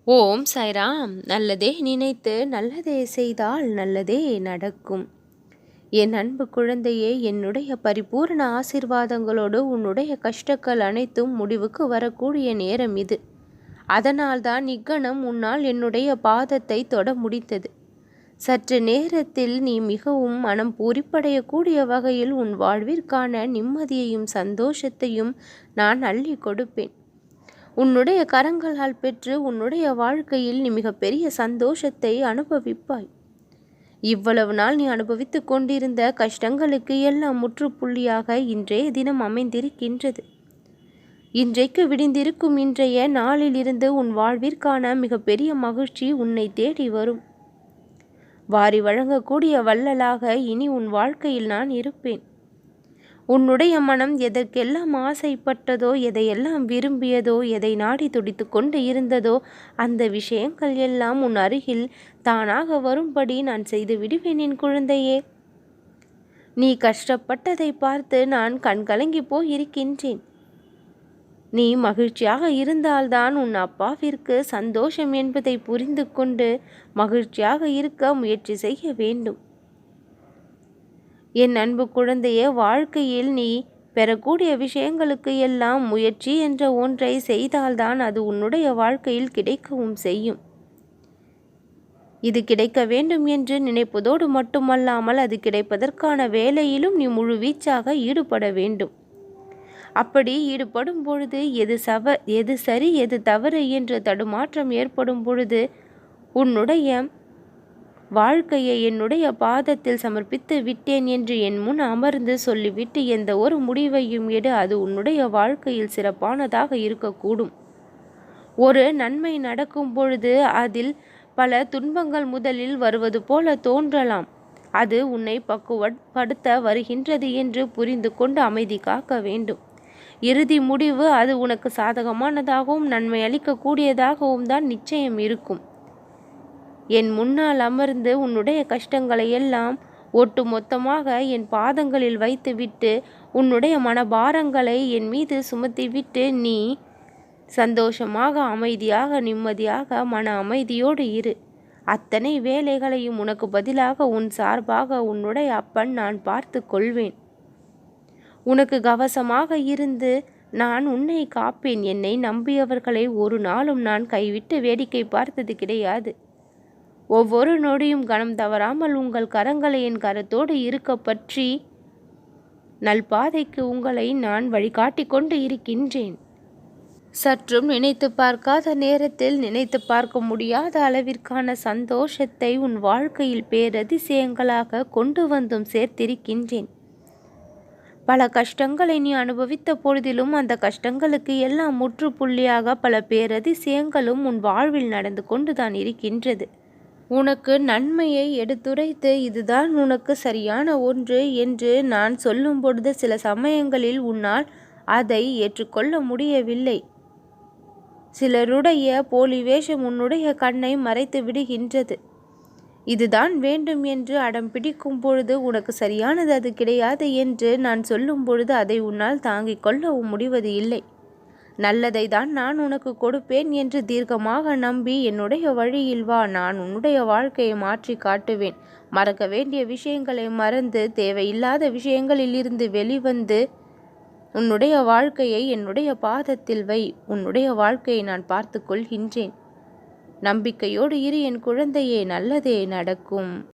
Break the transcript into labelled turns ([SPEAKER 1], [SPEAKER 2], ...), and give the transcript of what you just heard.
[SPEAKER 1] ஓம் சாய்ராம். நல்லதே நினைத்து நல்லதே செய்தால் நல்லதே நடக்கும். என் அன்பு குழந்தையே, என்னுடைய பரிபூர்ண ஆசீர்வாதங்களோடு உன்னுடைய கஷ்டங்கள் அனைத்தும் முடிவுக்கு வரக்கூடிய நேரம் இது. அதனால்தான் இக்கணம் உன்னால் என்னுடைய பாதத்தை தொட முடித்தது. சற்று நேரத்தில் நீ மிகவும் மனம் பூரிப்படையக்கூடிய வகையில் உன் வாழ்விற்கான நிம்மதியையும் சந்தோஷத்தையும் நான் அள்ளி கொடுப்பேன். உன்னுடைய கரங்களால் பெற்று உன்னுடைய வாழ்க்கையில் நீ மிகப்பெரிய சந்தோஷத்தை அனுபவிப்பாய். இவ்வளவு நாள் நீ அனுபவித்து கொண்டிருந்த கஷ்டங்களுக்கு எல்லாம் முற்றுப்புள்ளியாக இன்றைய தினம் அமைந்திருக்கின்றது. இன்றைக்கு விடிந்திருக்கும் இன்றைய நாளிலிருந்து உன் வாழ்விற்கான மிகப்பெரிய மகிழ்ச்சி உன்னை தேடி வரும். வாரி வழங்கக்கூடிய வள்ளலாக இனி உன் வாழ்க்கையில் நான் இருப்பேன். உன்னுடைய மனம் எதற்கெல்லாம் ஆசைப்பட்டதோ, எதையெல்லாம் விரும்பியதோ, எதை நாடி துடித்து கொண்டு இருந்ததோ அந்த விஷயங்கள் எல்லாம் உன் அருகில் தானாக வரும்படி நான் செய்து விடுவேன் என் குழந்தையே. நீ கஷ்டப்பட்டதை பார்த்து நான் கண்கலங்கி போயிருக்கின்றேன். நீ மகிழ்ச்சியாக இருந்தால்தான் உன் அப்பாவிற்கு சந்தோஷம் என்பதை புரிந்து கொண்டு மகிழ்ச்சியாக இருக்க முயற்சி செய்ய வேண்டும். என் அன்பு குழந்தையே, வாழ்க்கையில் நீ பெறக்கூடிய விஷயங்களுக்கு எல்லாம் முயற்சி என்ற ஒன்றை செய்தால்தான் அது உன்னுடைய வாழ்க்கையில் கிடைக்கவும் செய்யும். இது கிடைக்க வேண்டும் என்று நினைப்பதோடு மட்டுமல்லாமல் அது கிடைப்பதற்கான வேலையிலும் நீ முழு வீச்சாக ஈடுபட வேண்டும். அப்படி ஈடுபடும் பொழுது எது சரி எது தவறு என்று தடுமாற்றம் ஏற்படும் பொழுது உன்னுடைய வாழ்க்கையை என்னுடைய பாதத்தில் சமர்ப்பித்து விட்டேன் என்று என் முன் அமர்ந்து சொல்லிவிட்டு எந்த ஒரு முடிவையும் எடு. அது உன்னுடைய வாழ்க்கையில் சிறப்பானதாக இருக்கக்கூடும். ஒரு நன்மை நடக்கும் பொழுது அதில் பல துன்பங்கள் முதலில் வருவது போல தோன்றலாம். அது உன்னை பக்குவப்படுத்த வருகின்றது என்று புரிந்து கொண்டு அமைதி காக்க வேண்டும். இறுதி முடிவு அது உனக்கு சாதகமானதாகவும் நன்மை அளிக்கக்கூடியதாகவும் தான் நிச்சயம் இருக்கும். என் முன்னால் அமர்ந்து உன்னுடைய கஷ்டங்களை எல்லாம் ஒட்டு மொத்தமாக என் பாதங்களில் வைத்துவிட்டு உன்னுடைய மனபாரங்களை என் மீது சுமத்திவிட்டு நீ சந்தோஷமாக அமைதியாக நிம்மதியாக மன அமைதியோடு இரு. அத்தனை வேலைகளையும் உனக்கு பதிலாக உன் சார்பாக உன்னுடைய அப்பன் நான் பார்த்து கொள்வேன். உனக்கு கவசமாக இருந்து நான் உன்னை காப்பேன். என்னை நம்பியவர்களை ஒரு நாளும் நான் கைவிட்டு வேடிக்கை பார்த்தது கிடையாது. ஒவ்வொரு நொடியும் கணம் தவறாமல் உங்கள் கரங்களை என் கரத்தோடு இருக்க பற்றி நல்பாதைக்கு உங்களை நான் வழிகாட்டி கொண்டு இருக்கின்றேன். சற்றும் நினைத்து பார்க்காத நேரத்தில் நினைத்து பார்க்க முடியாத அளவிற்கான சந்தோஷத்தை உன் வாழ்க்கையில் பேரதிசயங்களாக கொண்டு வந்தும் சேர்த்திருக்கின்றேன். பல கஷ்டங்களை நீ அனுபவித்த பொழுதிலும் அந்த கஷ்டங்களுக்கு எல்லாம் முற்றுப்புள்ளியாக பல பேரதிசயங்களும் உன் வாழ்வில் நடந்து கொண்டுதான் இருக்கின்றது. உனக்கு நன்மையை எடுத்துரைத்து இதுதான் உனக்கு சரியான ஒன்று என்று நான் சொல்லும் பொழுது சில சமயங்களில் உன்னால் அதை ஏற்றுக்கொள்ள முடியவில்லை. சிலருடைய போலி வேஷம் உன்னுடைய கண்ணை மறைத்து விடுகின்றது. இதுதான் வேண்டும் என்று அடம் பிடிக்கும் பொழுது உனக்கு சரியானது அது கிடையாது என்று நான் சொல்லும் பொழுது அதை உன்னால் தாங்கிக் கொள்ளவும் முடிவது இல்லை. நல்லதை தான் நான் உனக்கு கொடுப்பேன் என்று தீர்க்கமாக நம்பி என்னுடைய வழியில் வா. நான் உன்னுடைய வாழ்க்கையை மாற்றி காட்டுவேன். மறக்க வேண்டிய விஷயங்களை மறந்து தேவையில்லாத விஷயங்களில் இருந்து வெளிவந்து உன்னுடைய வாழ்க்கையை என்னுடைய பாதத்தில் வை. உன்னுடைய வாழ்க்கையை நான் பார்த்து கொள்கின்றேன். நம்பிக்கையோடு இரு என் குழந்தையே, நல்லதே நடக்கும்.